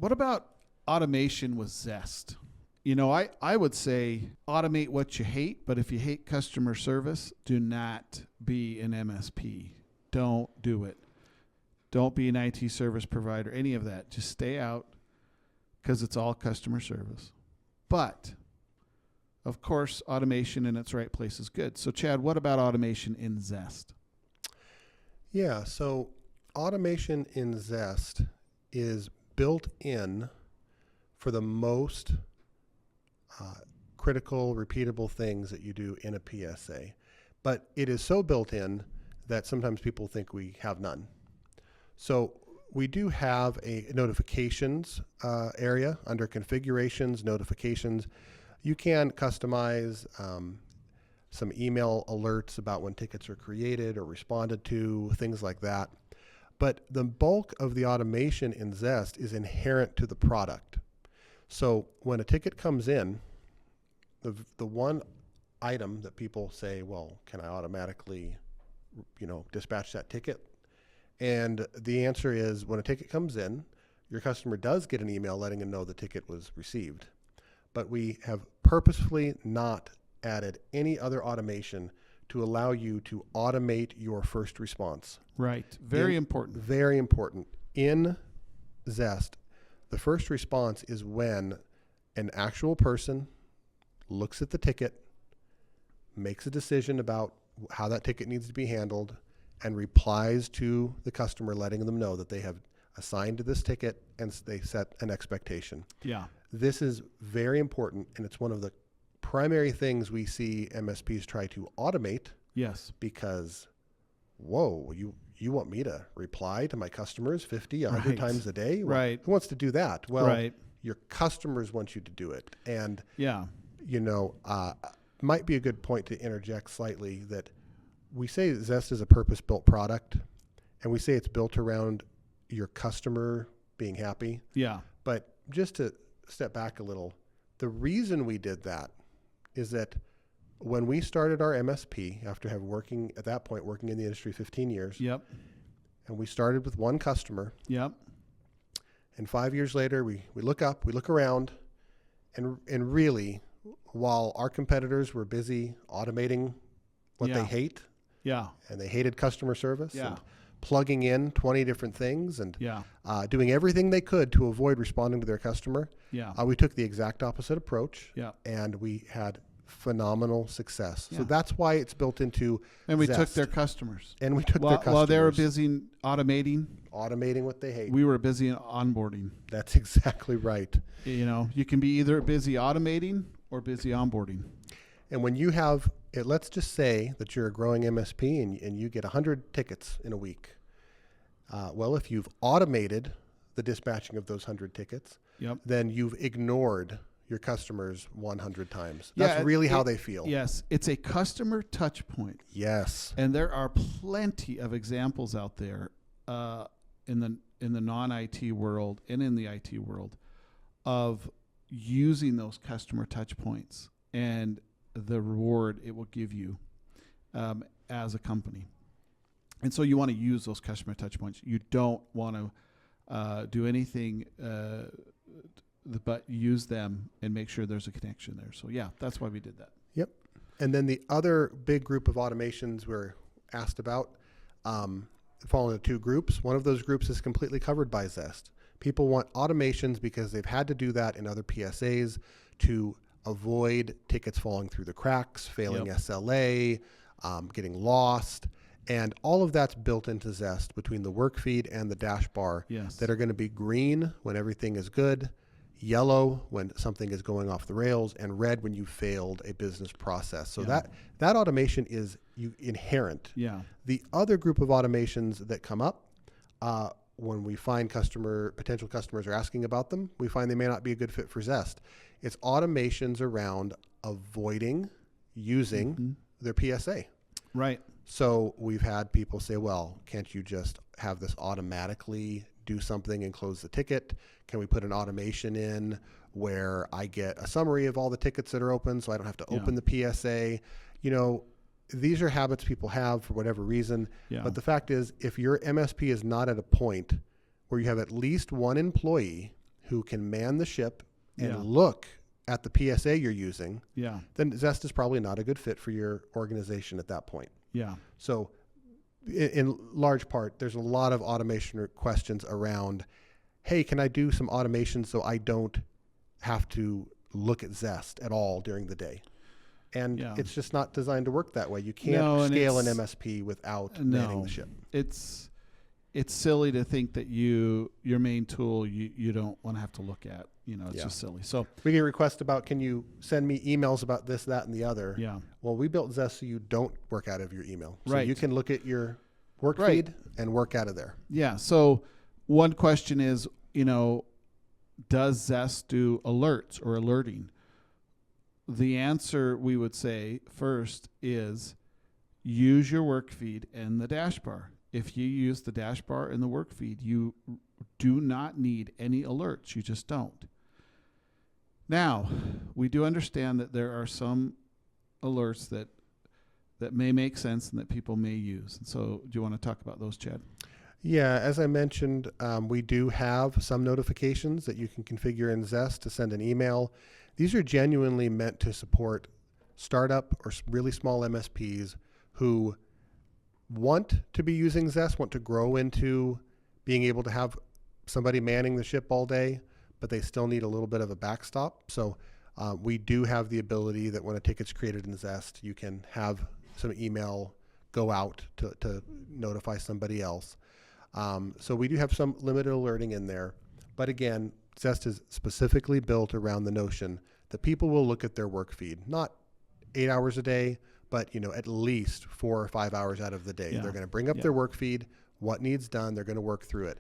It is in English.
What about automation with Zest? I would say automate what you hate, but if you hate customer service, do not be an MSP. Don't do it. Don't be an IT service provider, any of that. Just stay out because it's all customer service. But, of course, automation in its right place is good. So, Chad, what about automation in Zest? Yeah, so automation in Zest is built in for the most critical, repeatable things that you do in a PSA. But it is so built in that sometimes people think we have none. So we do have a notifications area under configurations, notifications. You can customize some email alerts about when tickets are created or responded to, things like that. But the bulk of the automation in Zest is inherent to the product. So when a ticket comes in, the one item that people say, well, can I automatically, dispatch that ticket? And the answer is when a ticket comes in, your customer does get an email letting them know the ticket was received. But we have purposefully not added any other automation to allow you to automate your first response. Right. Very important. Very important. In Zest, the first response is when an actual person looks at the ticket, makes a decision about how that ticket needs to be handled, and replies to the customer letting them know that they have assigned to this ticket and they set an expectation. Yeah. This is very important, and it's one of the primary things we see MSPs try to automate. Yes. Because, whoa, you want me to reply to my customers 50, 100 Right. times a day? Well, Right. who wants to do that? Well, Right. your customers want you to do it. And, Yeah. Might be a good point to interject slightly that we say Zest is a purpose-built product, and we say it's built around your customer being happy. Yeah. But just to step back a little, the reason we did that is that when we started our MSP, after working in the industry 15 years, Yep. and we started with one customer, Yep. and 5 years later, we look up, we look around, and really, while our competitors were busy automating what Yeah. they hate, Yeah. and they hated customer service, Yeah. and plugging in 20 different things, and Yeah. doing everything they could to avoid responding to their customer, Yeah. we took the exact opposite approach, Yeah. and we had phenomenal success. Yeah. So that's why it's built into And we Zest. took their customers. And we took their customers. While they were busy automating, automating what they hate. we were busy onboarding. That's exactly right. You can be either busy automating or busy onboarding. And when you have, let's just say that you're a growing MSP and you get 100 tickets in a week. Well, if you've automated the dispatching of those 100 tickets, Yep. then you've ignored your customers 100 times. Yeah, That's really how they feel. Yes. It's a customer touch point. Yes. And there are plenty of examples out there in the non-IT world and in the IT world of using those customer touch points and the reward it will give you as a company. And so you want to use those customer touch points. You don't want to do anything but use them and make sure there's a connection there. So yeah, that's why we did that. Yep. And then the other big group of automations we're asked about fall into two groups. One of those groups is completely covered by Zest. People want automations because they've had to do that in other PSAs to avoid tickets falling through the cracks, failing Yep. SLA, getting lost. And all of that's built into Zest between the work feed and the dash bar Yes. that are going to be green when everything is good, yellow when something is going off the rails, and red when you failed a business process. So Yeah. that automation is inherent. Yeah. The other group of automations that come up when we find potential customers are asking about them, we find they may not be a good fit for Zest. It's automations around avoiding using their PSA. Right. So we've had people say, well, can't you just have this automatically do something and close the ticket? Can we put an automation in where I get a summary of all the tickets that are open so I don't have to open the PSA? These are habits people have for whatever reason. Yeah. But the fact is, if your MSP is not at a point where you have at least one employee who can man the ship and Yeah. look at the PSA you're using, Yeah. then Zest is probably not a good fit for your organization at that point. Yeah. So in large part, there's a lot of automation questions around, hey, can I do some automation so I don't have to look at Zest at all during the day? And Yeah. it's just not designed to work that way. You can't No, and scale an it's- MSP without No. manning the ship. It's silly to think that your main tool you don't want to have to look at. It's Yeah. just silly. So We get requests about, can you send me emails about this, that, and the other? yeah. Well, we built Zest so you don't work out of your email. So Right. you can look at your work Right. feed and work out of there. Yeah. So one question is, does Zest do alerts or alerting? The answer we would say first is use your work feed and the dash bar. If you use the dash bar and the work feed, you do not need any alerts. You just don't. Now, we do understand that there are some alerts that may make sense and that people may use. And so do you want to talk about those, Chad? Yeah, as I mentioned, we do have some notifications that you can configure in Zest to send an email. These are genuinely meant to support startup or really small MSPs who want to be using Zest, want to grow into being able to have somebody manning the ship all day, but they still need a little bit of a backstop. So we do have the ability that when a ticket's created in Zest, you can have some email go out to notify somebody else. So we do have some limited alerting in there. But again, Zest is specifically built around the notion that people will look at their work feed, not 8 hours a day, but at least 4 or 5 hours out of the day. Yeah. They're going to bring up Yeah. their work feed, what needs done, they're going to work through it.